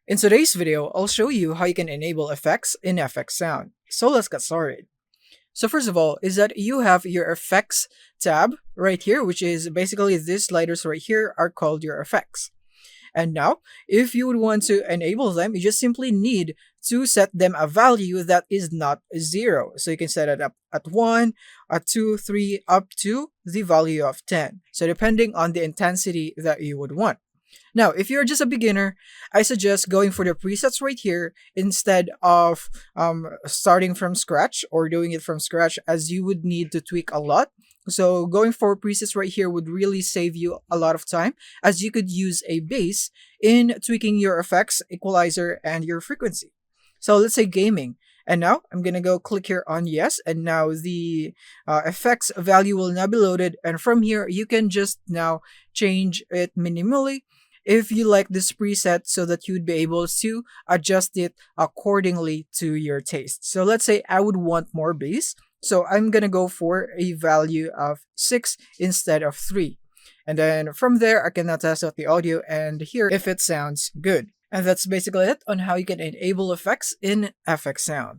In today's video, I'll show you how you can enable effects in FxSound. So let's get started. So first of all is that you have your effects tab right here, which is basically these sliders right here are called your effects. And now, if you would want to enable them, you just simply need to set them a value that is not 0. So you can set it up at 1, at 2, 3, up to the value of 10. So depending on the intensity that you would want. Now, if you're just a beginner, I suggest going for the presets right here instead of starting from scratch or doing it from scratch, as you would need to tweak a lot. So going for presets right here would really save you a lot of time, as you could use a base in tweaking your effects, equalizer, and your frequency. So let's say gaming. And now I'm going to go click here on yes. And now the effects value will now be loaded. And from here, you can just now change it minimally if you like this preset, so that you'd be able to adjust it accordingly to your taste. So let's say I would want more bass. So I'm going to go for a value of 6 instead of 3. And then from there, I can now test out the audio and hear if it sounds good. And that's basically it on how you can enable effects in FxSound.